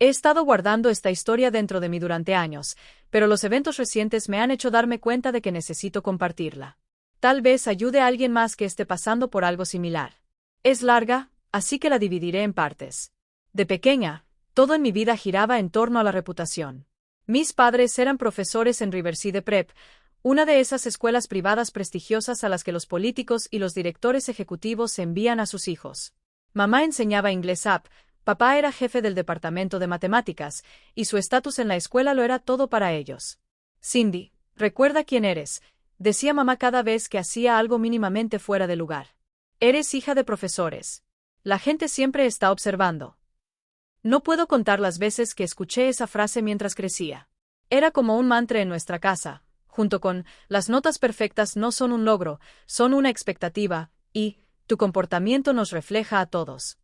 He estado guardando esta historia dentro de mí durante años, pero los eventos recientes me han hecho darme cuenta de que necesito compartirla. Tal vez ayude a alguien más que esté pasando por algo similar. Es larga, así que la dividiré en partes. De pequeña, todo en mi vida giraba en torno a la reputación. Mis padres eran profesores en Riverside Prep, una de esas escuelas privadas prestigiosas a las que los políticos y los directores ejecutivos envían a sus hijos. Mamá enseñaba inglés app, papá era jefe del departamento de matemáticas, y su estatus en la escuela lo era todo para ellos. Cindy, recuerda quién eres, decía mamá cada vez que hacía algo mínimamente fuera de lugar. Eres hija de profesores. La gente siempre está observando. No puedo contar las veces que escuché esa frase mientras crecía. Era como un mantra en nuestra casa, junto con las notas perfectas no son un logro, son una expectativa, y tu comportamiento nos refleja a todos.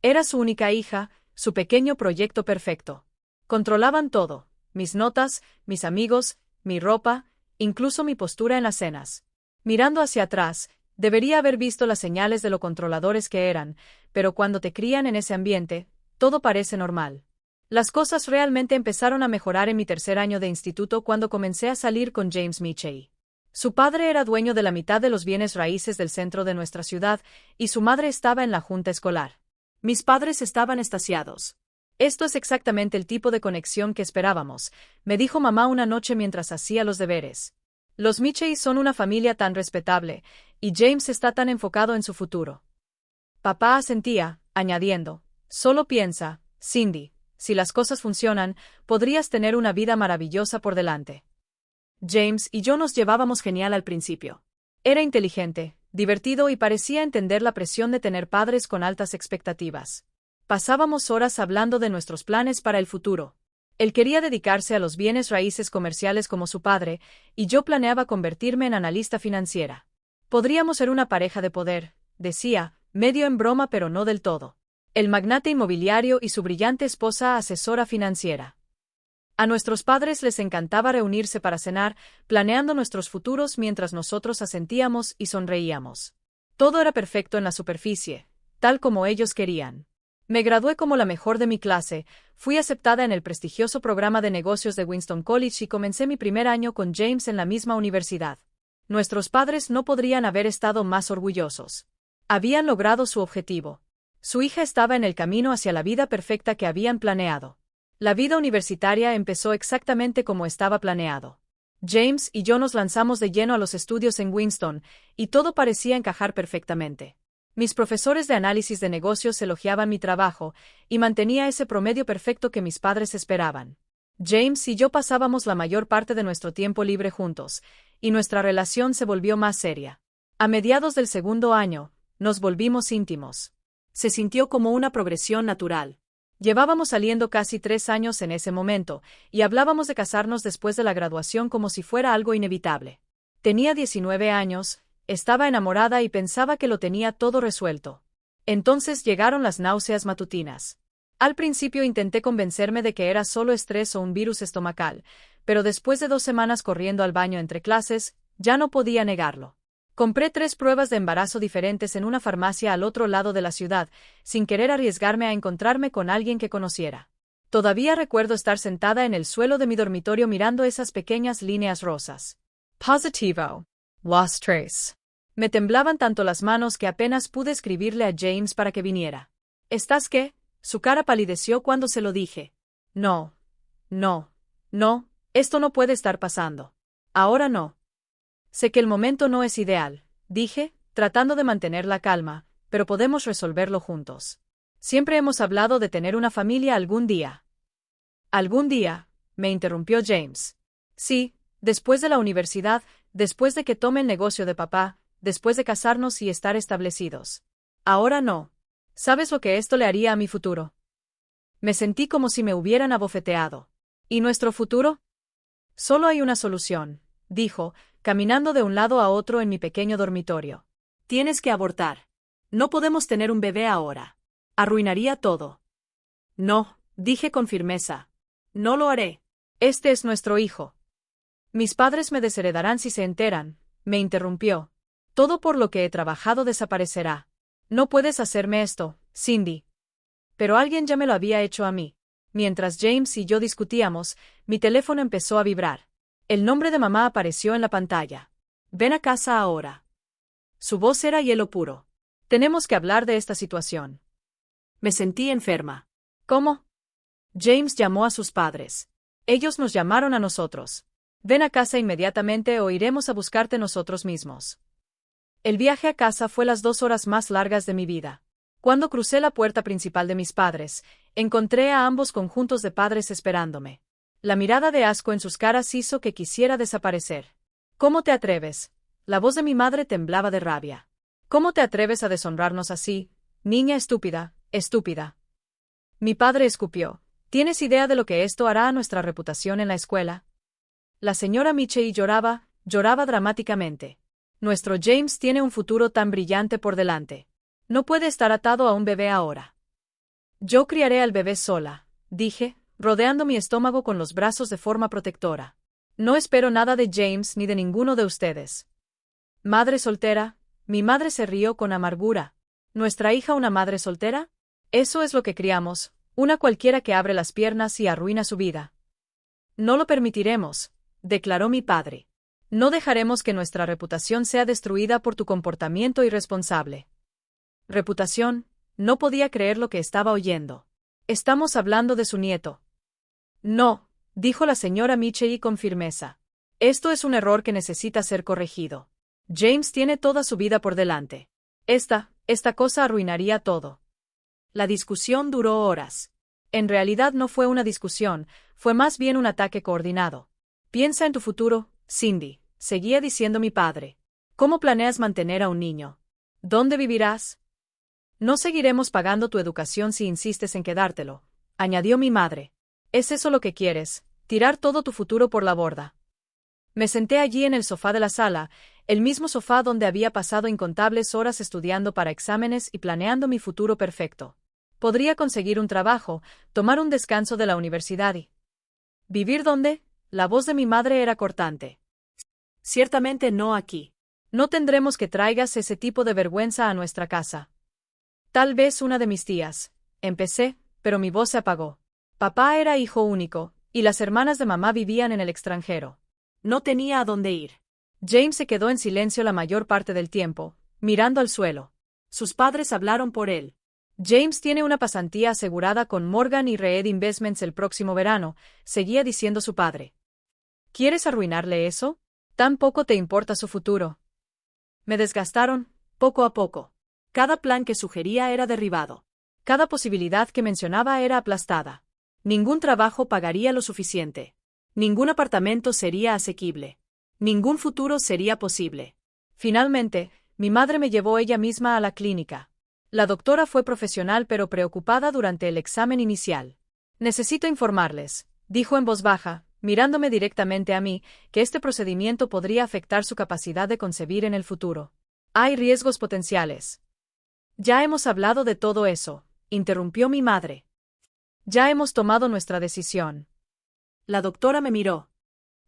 Era su única hija, su pequeño proyecto perfecto. Controlaban todo, mis notas, mis amigos, mi ropa, incluso mi postura en las cenas. Mirando hacia atrás, debería haber visto las señales de lo controladores que eran, pero cuando te crían en ese ambiente, todo parece normal. Las cosas realmente empezaron a mejorar en mi tercer año de instituto cuando comencé a salir con James Michey. Su padre era dueño de la mitad de los bienes raíces del centro de nuestra ciudad, y su madre estaba en la junta escolar. Mis padres estaban extasiados. Esto es exactamente el tipo de conexión que esperábamos, me dijo mamá una noche mientras hacía los deberes. Los Michey son una familia tan respetable, y James está tan enfocado en su futuro. Papá asentía, añadiendo, solo piensa, Cindy, si las cosas funcionan, podrías tener una vida maravillosa por delante. James y yo nos llevábamos genial al principio. Era inteligente, divertido y parecía entender la presión de tener padres con altas expectativas. Pasábamos horas hablando de nuestros planes para el futuro. Él quería dedicarse a los bienes raíces comerciales como su padre, y yo planeaba convertirme en analista financiera. Podríamos ser una pareja de poder, decía, medio en broma pero no del todo. El magnate inmobiliario y su brillante esposa asesora financiera. A nuestros padres les encantaba reunirse para cenar, planeando nuestros futuros mientras nosotros asentíamos y sonreíamos. Todo era perfecto en la superficie, tal como ellos querían. Me gradué como la mejor de mi clase, fui aceptada en el prestigioso programa de negocios de Winston College y comencé mi primer año con James en la misma universidad. Nuestros padres no podrían haber estado más orgullosos. Habían logrado su objetivo. Su hija estaba en el camino hacia la vida perfecta que habían planeado. La vida universitaria empezó exactamente como estaba planeado. James y yo nos lanzamos de lleno a los estudios en Winston, y todo parecía encajar perfectamente. Mis profesores de análisis de negocios elogiaban mi trabajo, y mantenía ese promedio perfecto que mis padres esperaban. James y yo pasábamos la mayor parte de nuestro tiempo libre juntos, y nuestra relación se volvió más seria. A mediados del segundo año, nos volvimos íntimos. Se sintió como una progresión natural. Llevábamos saliendo casi 3 años en ese momento, y hablábamos de casarnos después de la graduación como si fuera algo inevitable. Tenía 19 años, estaba enamorada y pensaba que lo tenía todo resuelto. Entonces llegaron las náuseas matutinas. Al principio intenté convencerme de que era solo estrés o un virus estomacal, pero después de 2 semanas corriendo al baño entre clases, ya no podía negarlo. Compré 3 pruebas de embarazo diferentes en una farmacia al otro lado de la ciudad, sin querer arriesgarme a encontrarme con alguien que conociera. Todavía recuerdo estar sentada en el suelo de mi dormitorio mirando esas pequeñas líneas rosas. Positivo. Lost trace. Me temblaban tanto las manos que apenas pude escribirle a James para que viniera. ¿Estás qué? Su cara palideció cuando se lo dije. No. No. No, esto no puede estar pasando. Ahora no. Sé que el momento no es ideal, dije, tratando de mantener la calma, pero podemos resolverlo juntos. Siempre hemos hablado de tener una familia algún día. ¿Algún día? Me interrumpió James. Sí, después de la universidad, después de que tome el negocio de papá, después de casarnos y estar establecidos. Ahora no. ¿Sabes lo que esto le haría a mi futuro? Me sentí como si me hubieran abofeteado. ¿Y nuestro futuro? Solo hay una solución, dijo, caminando de un lado a otro en mi pequeño dormitorio. Tienes que abortar. No podemos tener un bebé ahora. Arruinaría todo. No, dije con firmeza. No lo haré. Este es nuestro hijo. Mis padres me desheredarán si se enteran, me interrumpió. Todo por lo que he trabajado desaparecerá. No puedes hacerme esto, Cindy. Pero alguien ya me lo había hecho a mí. Mientras James y yo discutíamos, mi teléfono empezó a vibrar. El nombre de mamá apareció en la pantalla. Ven a casa ahora. Su voz era hielo puro. Tenemos que hablar de esta situación. Me sentí enferma. ¿Cómo? James llamó a sus padres. Ellos nos llamaron a nosotros. Ven a casa inmediatamente o iremos a buscarte nosotros mismos. El viaje a casa fue las 2 horas más largas de mi vida. Cuando crucé la puerta principal de mis padres, encontré a ambos conjuntos de padres esperándome. La mirada de asco en sus caras hizo que quisiera desaparecer. ¿Cómo te atreves? La voz de mi madre temblaba de rabia. ¿Cómo te atreves a deshonrarnos así, niña estúpida, estúpida? Mi padre escupió. ¿Tienes idea de lo que esto hará a nuestra reputación en la escuela? La señora Michei lloraba dramáticamente. Nuestro James tiene un futuro tan brillante por delante. No puede estar atado a un bebé ahora. Yo criaré al bebé sola, dije, rodeando mi estómago con los brazos de forma protectora. No espero nada de James ni de ninguno de ustedes. Madre soltera, mi madre se rió con amargura. ¿Nuestra hija una madre soltera? Eso es lo que criamos, una cualquiera que abre las piernas y arruina su vida. No lo permitiremos, declaró mi padre. No dejaremos que nuestra reputación sea destruida por tu comportamiento irresponsable. Reputación, no podía creer lo que estaba oyendo. Estamos hablando de su nieto. No, dijo la señora Michei con firmeza. Esto es un error que necesita ser corregido. James tiene toda su vida por delante. Esta cosa arruinaría todo. La discusión duró horas. En realidad no fue una discusión, fue más bien un ataque coordinado. Piensa en tu futuro, Cindy, seguía diciendo mi padre. ¿Cómo planeas mantener a un niño? ¿Dónde vivirás? No seguiremos pagando tu educación si insistes en quedártelo, añadió mi madre. ¿Es eso lo que quieres, tirar todo tu futuro por la borda? Me senté allí en el sofá de la sala, el mismo sofá donde había pasado incontables horas estudiando para exámenes y planeando mi futuro perfecto. Podría conseguir un trabajo, tomar un descanso de la universidad y... ¿Vivir dónde? La voz de mi madre era cortante. Ciertamente no aquí. No tendremos que traigas ese tipo de vergüenza a nuestra casa. Tal vez una de mis tías. Empecé, pero mi voz se apagó. Papá era hijo único, y las hermanas de mamá vivían en el extranjero. No tenía a dónde ir. James se quedó en silencio la mayor parte del tiempo, mirando al suelo. Sus padres hablaron por él. James tiene una pasantía asegurada con Morgan y Reed Investments el próximo verano, seguía diciendo su padre. ¿Quieres arruinarle eso? ¿Tan poco te importa su futuro? Me desgastaron, poco a poco. Cada plan que sugería era derribado. Cada posibilidad que mencionaba era aplastada. Ningún trabajo pagaría lo suficiente. Ningún apartamento sería asequible. Ningún futuro sería posible. Finalmente, mi madre me llevó ella misma a la clínica. La doctora fue profesional pero preocupada durante el examen inicial. Necesito informarles, dijo en voz baja, mirándome directamente a mí, que este procedimiento podría afectar su capacidad de concebir en el futuro. Hay riesgos potenciales. Ya hemos hablado de todo eso, interrumpió mi madre. Ya hemos tomado nuestra decisión. La doctora me miró.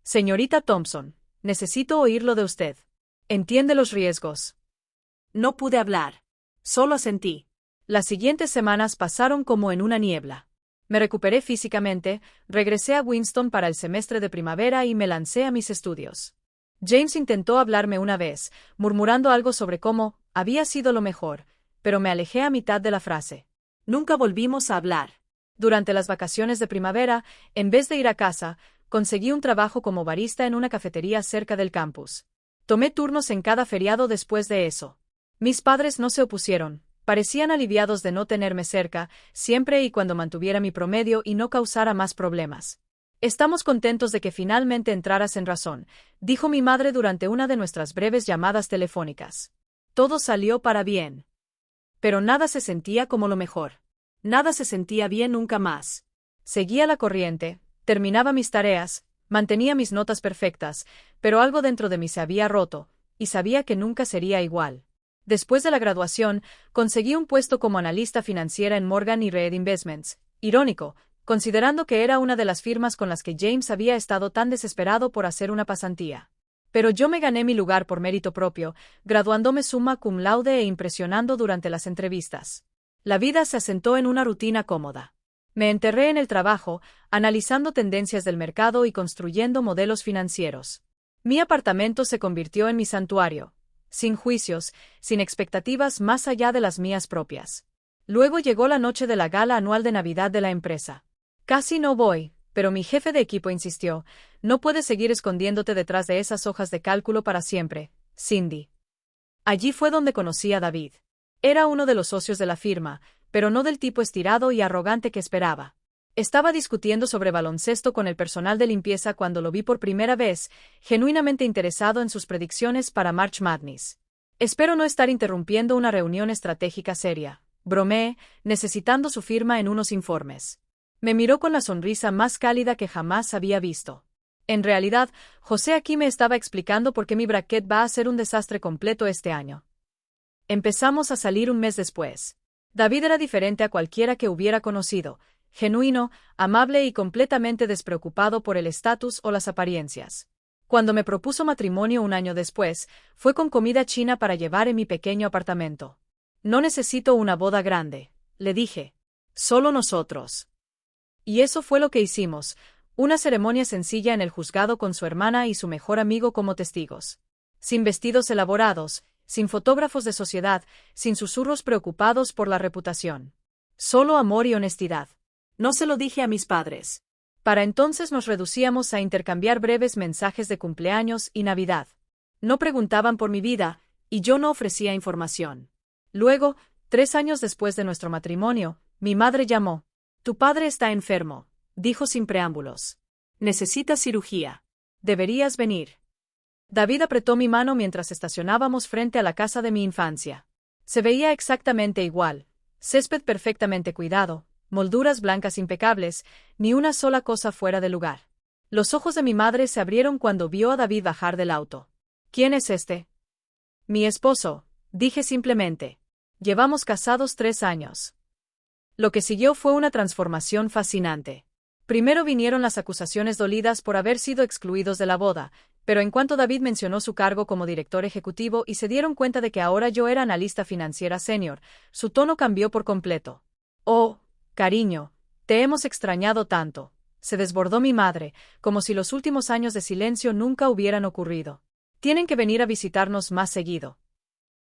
Señorita Thompson, necesito oírlo de usted. ¿Entiende los riesgos? No pude hablar. Solo asentí. Las siguientes semanas pasaron como en una niebla. Me recuperé físicamente, regresé a Winston para el semestre de primavera y me lancé a mis estudios. James intentó hablarme una vez, murmurando algo sobre cómo había sido lo mejor, pero me alejé a mitad de la frase. Nunca volvimos a hablar. Durante las vacaciones de primavera, en vez de ir a casa, conseguí un trabajo como barista en una cafetería cerca del campus. Tomé turnos en cada feriado después de eso. Mis padres no se opusieron, parecían aliviados de no tenerme cerca, siempre y cuando mantuviera mi promedio y no causara más problemas. Estamos contentos de que finalmente entraras en razón, dijo mi madre durante una de nuestras breves llamadas telefónicas. Todo salió para bien. Pero nada se sentía como lo mejor. Nada se sentía bien nunca más. Seguía la corriente, terminaba mis tareas, mantenía mis notas perfectas, pero algo dentro de mí se había roto, y sabía que nunca sería igual. Después de la graduación, conseguí un puesto como analista financiera en Morgan y Reed Investments. Irónico, considerando que era una de las firmas con las que James había estado tan desesperado por hacer una pasantía. Pero yo me gané mi lugar por mérito propio, graduándome summa cum laude e impresionando durante las entrevistas. La vida se asentó en una rutina cómoda. Me enterré en el trabajo, analizando tendencias del mercado y construyendo modelos financieros. Mi apartamento se convirtió en mi santuario, sin juicios, sin expectativas más allá de las mías propias. Luego llegó la noche de la gala anual de Navidad de la empresa. Casi no voy, pero mi jefe de equipo insistió: no puedes seguir escondiéndote detrás de esas hojas de cálculo para siempre, Cindy. Allí fue donde conocí a David. Era uno de los socios de la firma, pero no del tipo estirado y arrogante que esperaba. Estaba discutiendo sobre baloncesto con el personal de limpieza cuando lo vi por primera vez, genuinamente interesado en sus predicciones para March Madness. Espero no estar interrumpiendo una reunión estratégica seria, bromeé, necesitando su firma en unos informes. Me miró con la sonrisa más cálida que jamás había visto. En realidad, José aquí me estaba explicando por qué mi bracket va a ser un desastre completo este año. Empezamos a salir un mes después. David era diferente a cualquiera que hubiera conocido, genuino, amable y completamente despreocupado por el estatus o las apariencias. Cuando me propuso matrimonio un año después, fue con comida china para llevar en mi pequeño apartamento. No necesito una boda grande, le dije. Solo nosotros. Y eso fue lo que hicimos, una ceremonia sencilla en el juzgado con su hermana y su mejor amigo como testigos. Sin vestidos elaborados, sin fotógrafos de sociedad, sin susurros preocupados por la reputación. Solo amor y honestidad. No se lo dije a mis padres. Para entonces nos reducíamos a intercambiar breves mensajes de cumpleaños y Navidad. No preguntaban por mi vida, y yo no ofrecía información. Luego, 3 años después de nuestro matrimonio, mi madre llamó. Tu padre está enfermo, dijo sin preámbulos. Necesita cirugía. Deberías venir. David apretó mi mano mientras estacionábamos frente a la casa de mi infancia. Se veía exactamente igual, césped perfectamente cuidado, molduras blancas impecables, ni una sola cosa fuera de lugar. Los ojos de mi madre se abrieron cuando vio a David bajar del auto. ¿Quién es este? Mi esposo, dije simplemente. Llevamos casados 3 años. Lo que siguió fue una transformación fascinante. Primero vinieron las acusaciones dolidas por haber sido excluidos de la boda, pero en cuanto David mencionó su cargo como director ejecutivo y se dieron cuenta de que ahora yo era analista financiera senior, su tono cambió por completo. Oh, cariño, te hemos extrañado tanto. Se desbordó mi madre, como si los últimos años de silencio nunca hubieran ocurrido. Tienen que venir a visitarnos más seguido.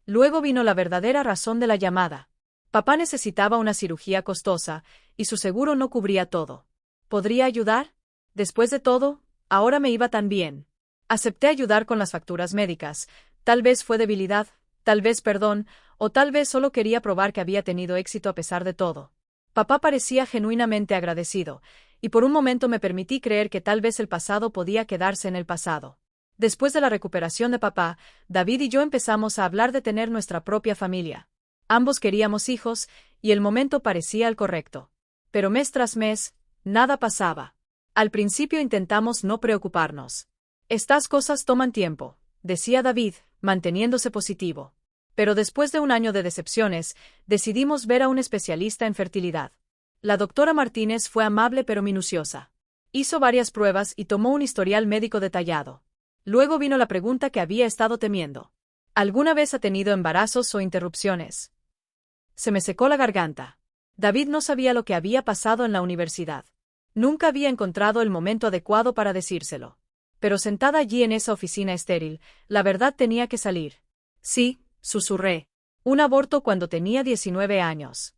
Luego vino la verdadera razón de la llamada. Papá necesitaba una cirugía costosa, y su seguro no cubría todo. ¿Podría ayudar? Después de todo, ahora me iba tan bien. Acepté ayudar con las facturas médicas. Tal vez fue debilidad, tal vez perdón, o tal vez solo quería probar que había tenido éxito a pesar de todo. Papá parecía genuinamente agradecido, y por un momento me permití creer que tal vez el pasado podía quedarse en el pasado. Después de la recuperación de papá, David y yo empezamos a hablar de tener nuestra propia familia. Ambos queríamos hijos, y el momento parecía el correcto. Pero mes tras mes, nada pasaba. Al principio intentamos no preocuparnos. Estas cosas toman tiempo, decía David, manteniéndose positivo. Pero después de un año de decepciones, decidimos ver a un especialista en fertilidad. La doctora Martínez fue amable pero minuciosa. Hizo varias pruebas y tomó un historial médico detallado. Luego vino la pregunta que había estado temiendo. ¿Alguna vez ha tenido embarazos o interrupciones? Se me secó la garganta. David no sabía lo que había pasado en la universidad. Nunca había encontrado el momento adecuado para decírselo. Pero sentada allí en esa oficina estéril, la verdad tenía que salir. Sí, susurré. Un aborto cuando tenía 19 años.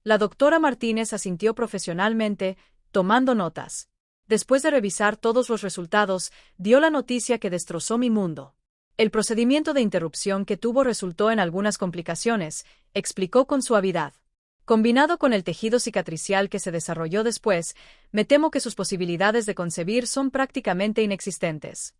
La doctora Martínez asintió profesionalmente, tomando notas. Después de revisar todos los resultados, dio la noticia que destrozó mi mundo. El procedimiento de interrupción que tuvo resultó en algunas complicaciones, explicó con suavidad. Combinado con el tejido cicatricial que se desarrolló después, me temo que sus posibilidades de concebir son prácticamente inexistentes.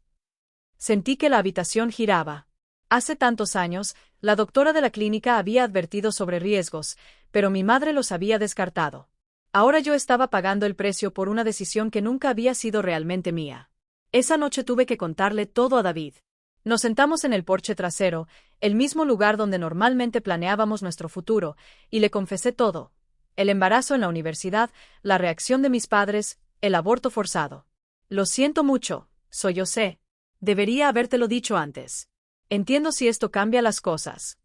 Sentí que la habitación giraba. Hace tantos años, la doctora de la clínica había advertido sobre riesgos, pero mi madre los había descartado. Ahora yo estaba pagando el precio por una decisión que nunca había sido realmente mía. Esa noche tuve que contarle todo a David. Nos sentamos en el porche trasero, el mismo lugar donde normalmente planeábamos nuestro futuro, y le confesé todo. El embarazo en la universidad, la reacción de mis padres, el aborto forzado. Lo siento mucho, sollocé. Debería habértelo dicho antes. Entiendo si esto cambia las cosas.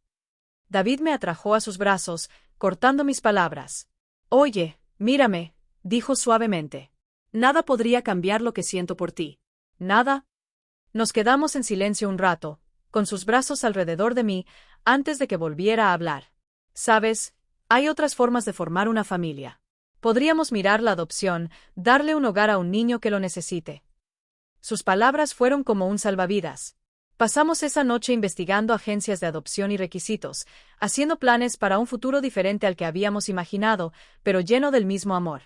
David me atrajo a sus brazos, cortando mis palabras. Oye, Mírame, dijo suavemente. Nada podría cambiar lo que siento por ti. ¿Nada? Nos quedamos en silencio un rato, con sus brazos alrededor de mí, antes de que volviera a hablar. ¿Sabes? Hay otras formas de formar una familia. Podríamos mirar la adopción, darle un hogar a un niño que lo necesite. Sus palabras fueron como un salvavidas. Pasamos esa noche investigando agencias de adopción y requisitos, haciendo planes para un futuro diferente al que habíamos imaginado, pero lleno del mismo amor.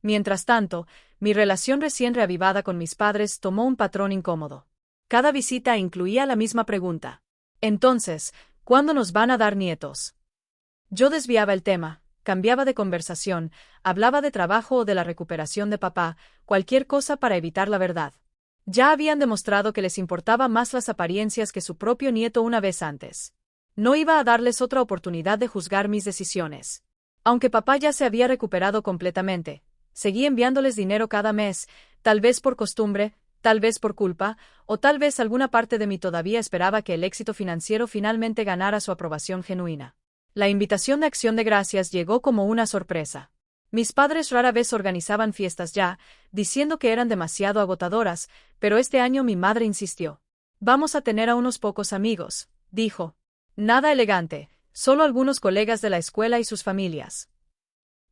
Mientras tanto, mi relación recién reavivada con mis padres tomó un patrón incómodo. Cada visita incluía la misma pregunta. Entonces, ¿cuándo nos van a dar nietos? Yo desviaba el tema, cambiaba de conversación, hablaba de trabajo o de la recuperación de papá, cualquier cosa para evitar la verdad. Ya habían demostrado que les importaba más las apariencias que su propio nieto una vez antes. No iba a darles otra oportunidad de juzgar mis decisiones. Aunque papá ya se había recuperado completamente, seguí enviándoles dinero cada mes, tal vez por costumbre, tal vez por culpa, o tal vez alguna parte de mí todavía esperaba que el éxito financiero finalmente ganara su aprobación genuina. La invitación de Acción de Gracias llegó como una sorpresa. Mis padres rara vez organizaban fiestas ya, diciendo que eran demasiado agotadoras, pero este año mi madre insistió. Vamos a tener a unos pocos amigos, dijo. Nada elegante, solo algunos colegas de la escuela y sus familias.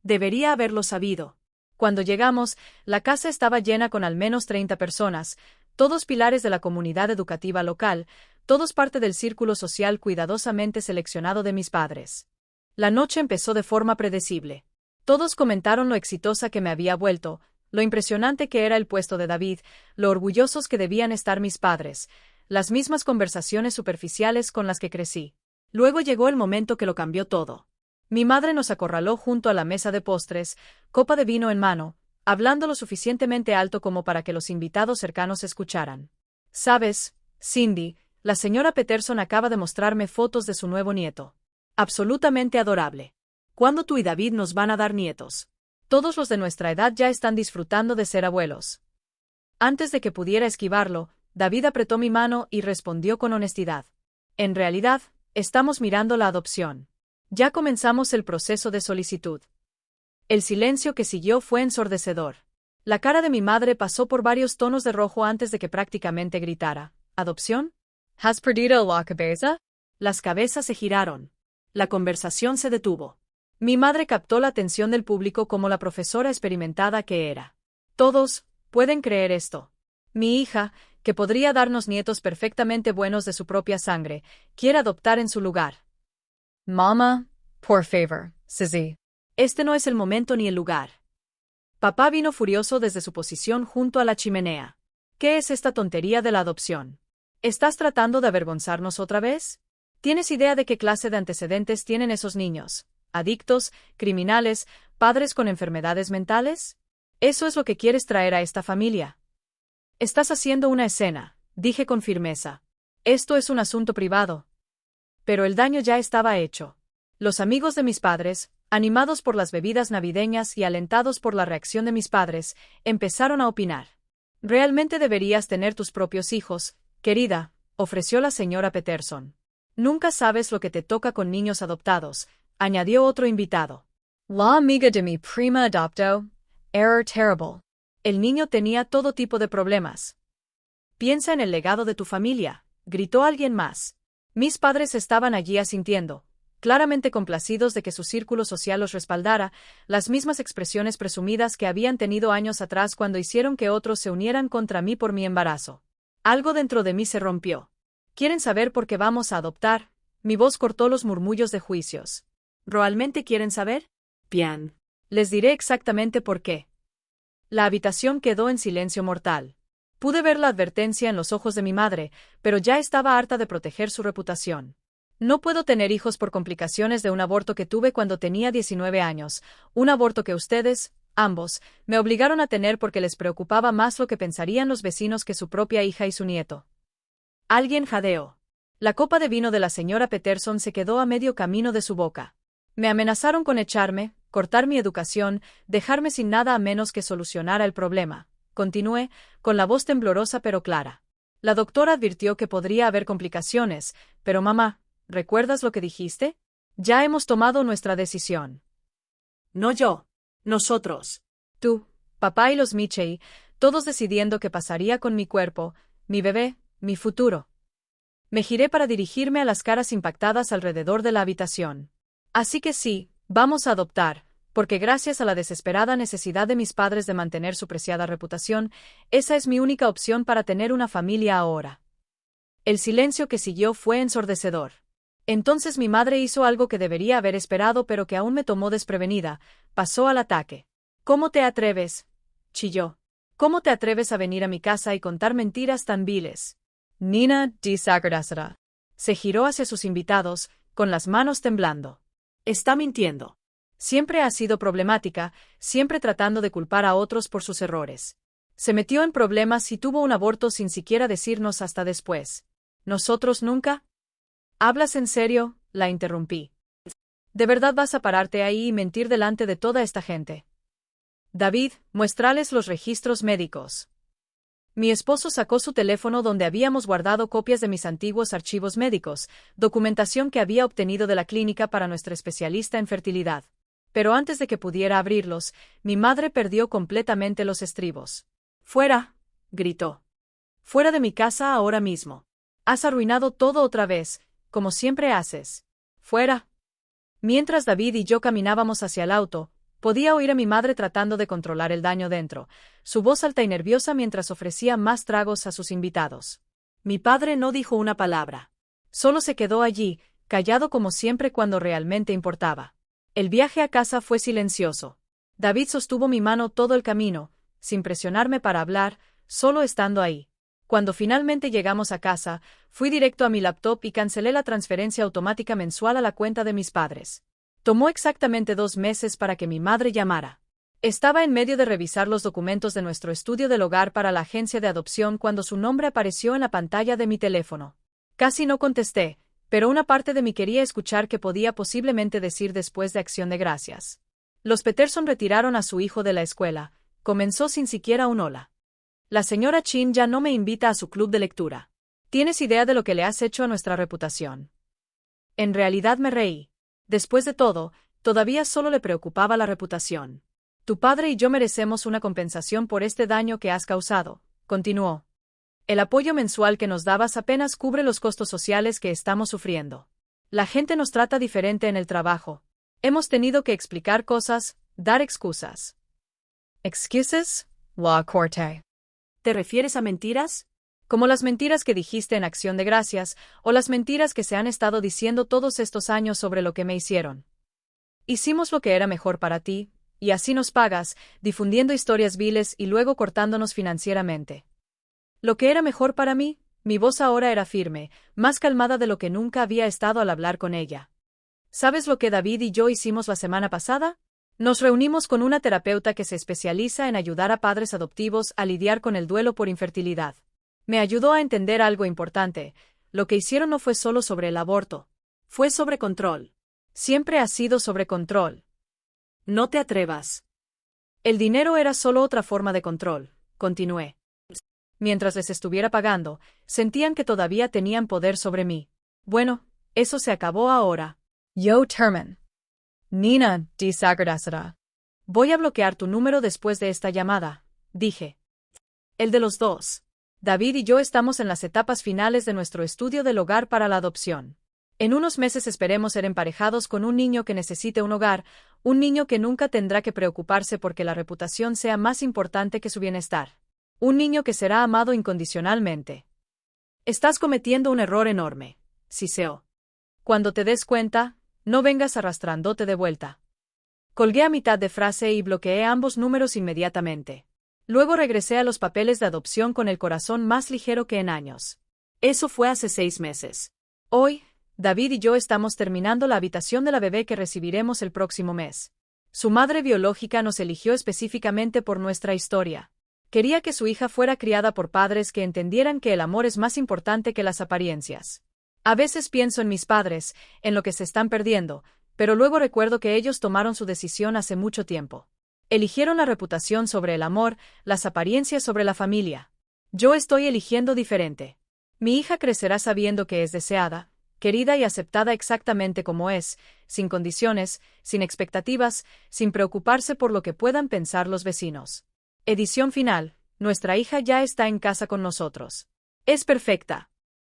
Debería haberlo sabido. Cuando llegamos, la casa estaba llena con al menos 30 personas, todos pilares de la comunidad educativa local, todos parte del círculo social cuidadosamente seleccionado de mis padres. La noche empezó de forma predecible. Todos comentaron lo exitosa que me había vuelto, lo impresionante que era el puesto de David, lo orgullosos que debían estar mis padres, las mismas conversaciones superficiales con las que crecí. Luego llegó el momento que lo cambió todo. Mi madre nos acorraló junto a la mesa de postres, copa de vino en mano, hablando lo suficientemente alto como para que los invitados cercanos escucharan. ¿Sabes, Cindy? La señora Peterson acaba de mostrarme fotos de su nuevo nieto. Absolutamente adorable. ¿Cuándo tú y David nos van a dar nietos? Todos los de nuestra edad ya están disfrutando de ser abuelos. Antes de que pudiera esquivarlo, David apretó mi mano y respondió con honestidad. En realidad, estamos mirando la adopción. Ya comenzamos el proceso de solicitud. El silencio que siguió fue ensordecedor. La cara de mi madre pasó por varios tonos de rojo antes de que prácticamente gritara. ¿Adopción? ¿Has perdido la cabeza? Las cabezas se giraron. La conversación se detuvo. Mi madre captó la atención del público como la profesora experimentada que era. Todos pueden creer esto. Mi hija, que podría darnos nietos perfectamente buenos de su propia sangre, quiere adoptar en su lugar. Mama, por favor, Suzy. Este no es el momento ni el lugar. Papá vino furioso desde su posición junto a la chimenea. ¿Qué es esta tontería de la adopción? ¿Estás tratando de avergonzarnos otra vez? ¿Tienes idea de qué clase de antecedentes tienen esos niños? ¿Adictos, criminales, padres con enfermedades mentales? ¿Eso es lo que quieres traer a esta familia? Estás haciendo una escena, dije con firmeza. Esto es un asunto privado. Pero el daño ya estaba hecho. Los amigos de mis padres, animados por las bebidas navideñas y alentados por la reacción de mis padres, empezaron a opinar. «Realmente deberías tener tus propios hijos, querida», ofreció la señora Peterson. «Nunca sabes lo que te toca con niños adoptados», añadió otro invitado. «La amiga de mi prima adoptó. Error terrible. El niño tenía todo tipo de problemas». «Piensa en el legado de tu familia», gritó alguien más. Mis padres estaban allí asintiendo, claramente complacidos de que su círculo social los respaldara, las mismas expresiones presumidas que habían tenido años atrás cuando hicieron que otros se unieran contra mí por mi embarazo. Algo dentro de mí se rompió. ¿Quieren saber por qué vamos a adoptar? Mi voz cortó los murmullos de juicios. ¿Realmente quieren saber? Bien. Les diré exactamente por qué. La habitación quedó en silencio mortal. Pude ver la advertencia en los ojos de mi madre, pero ya estaba harta de proteger su reputación. No puedo tener hijos por complicaciones de un aborto que tuve cuando tenía 19 años, un aborto que ustedes, ambos, me obligaron a tener porque les preocupaba más lo que pensarían los vecinos que su propia hija y su nieto. Alguien jadeó. La copa de vino de la señora Peterson se quedó a medio camino de su boca. Me amenazaron con echarme, cortar mi educación, dejarme sin nada a menos que solucionara el problema. Continué, con la voz temblorosa pero clara. La doctora advirtió que podría haber complicaciones, pero mamá, ¿recuerdas lo que dijiste? Ya hemos tomado nuestra decisión. No yo. Nosotros. Tú, papá y los Michei, todos decidiendo qué pasaría con mi cuerpo, mi bebé, mi futuro. Me giré para dirigirme a las caras impactadas alrededor de la habitación. Así que sí, vamos a adoptar, porque gracias a la desesperada necesidad de mis padres de mantener su preciada reputación, esa es mi única opción para tener una familia ahora. El silencio que siguió fue ensordecedor. Entonces mi madre hizo algo que debería haber esperado pero que aún me tomó desprevenida, pasó al ataque. ¿Cómo te atreves? Chilló. ¿Cómo te atreves a venir a mi casa y contar mentiras tan viles? Nina Desagradasara. Se giró hacia sus invitados, con las manos temblando. Está mintiendo. Siempre ha sido problemática, siempre tratando de culpar a otros por sus errores. Se metió en problemas y tuvo un aborto sin siquiera decirnos hasta después. ¿Nosotros nunca? ¿Hablas en serio? La interrumpí. ¿De verdad vas a pararte ahí y mentir delante de toda esta gente? David, muéstrales los registros médicos. Mi esposo sacó su teléfono donde habíamos guardado copias de mis antiguos archivos médicos, documentación que había obtenido de la clínica para nuestra especialista en fertilidad. Pero antes de que pudiera abrirlos, mi madre perdió completamente los estribos. ¡Fuera! Gritó. ¡Fuera de mi casa ahora mismo! Has arruinado todo otra vez, como siempre haces. ¡Fuera! Mientras David y yo caminábamos hacia el auto, podía oír a mi madre tratando de controlar el daño dentro, su voz alta y nerviosa mientras ofrecía más tragos a sus invitados. Mi padre no dijo una palabra. Solo se quedó allí, callado como siempre cuando realmente importaba. El viaje a casa fue silencioso. David sostuvo mi mano todo el camino, sin presionarme para hablar, solo estando ahí. Cuando finalmente llegamos a casa, fui directo a mi laptop y cancelé la transferencia automática mensual a la cuenta de mis padres. Tomó exactamente 2 meses para que mi madre llamara. Estaba en medio de revisar los documentos de nuestro estudio del hogar para la agencia de adopción cuando su nombre apareció en la pantalla de mi teléfono. Casi no contesté, pero una parte de mí quería escuchar qué podía posiblemente decir después de Acción de Gracias. Los Peterson retiraron a su hijo de la escuela, comenzó sin siquiera un hola. La señora Chin ya no me invita a su club de lectura. ¿Tienes idea de lo que le has hecho a nuestra reputación? En realidad me reí. Después de todo, todavía solo le preocupaba la reputación. Tu padre y yo merecemos una compensación por este daño que has causado, continuó. El apoyo mensual que nos dabas apenas cubre los costos sociales que estamos sufriendo. La gente nos trata diferente en el trabajo. Hemos tenido que explicar cosas, dar excusas. ¿Excuses? La corte. ¿Te refieres a mentiras? Como las mentiras que dijiste en Acción de Gracias, o las mentiras que se han estado diciendo todos estos años sobre lo que me hicieron. Hicimos lo que era mejor para ti, y así nos pagas, difundiendo historias viles y luego cortándonos financieramente. Lo que era mejor para mí, mi voz ahora era firme, más calmada de lo que nunca había estado al hablar con ella. ¿Sabes lo que David y yo hicimos la semana pasada? Nos reunimos con una terapeuta que se especializa en ayudar a padres adoptivos a lidiar con el duelo por infertilidad. Me ayudó a entender algo importante. Lo que hicieron no fue solo sobre el aborto. Fue sobre control. Siempre ha sido sobre control. No te atrevas. El dinero era solo otra forma de control, continué. Mientras les estuviera pagando, sentían que todavía tenían poder sobre mí. Bueno, eso se acabó ahora. Yo termin. Nina Desagradasara. Voy a bloquear tu número después de esta llamada, dije. El de los dos. David y yo estamos en las etapas finales de nuestro estudio del hogar para la adopción. En unos meses esperemos ser emparejados con un niño que necesite un hogar, un niño que nunca tendrá que preocuparse porque la reputación sea más importante que su bienestar. Un niño que será amado incondicionalmente. Estás cometiendo un error enorme, siseó. Cuando te des cuenta, no vengas arrastrándote de vuelta. Colgué a mitad de frase y bloqueé ambos números inmediatamente. Luego regresé a los papeles de adopción con el corazón más ligero que en años. Eso fue hace 6 meses. Hoy, David y yo estamos terminando la habitación de la bebé que recibiremos el próximo mes. Su madre biológica nos eligió específicamente por nuestra historia. Quería que su hija fuera criada por padres que entendieran que el amor es más importante que las apariencias. A veces pienso en mis padres, en lo que se están perdiendo, pero luego recuerdo que ellos tomaron su decisión hace mucho tiempo. Eligieron la reputación sobre el amor, las apariencias sobre la familia. Yo estoy eligiendo diferente. Mi hija crecerá sabiendo que es deseada, querida y aceptada exactamente como es, sin condiciones, sin expectativas, sin preocuparse por lo que puedan pensar los vecinos. Edición final. Nuestra hija ya está en casa con nosotros. Es perfecta.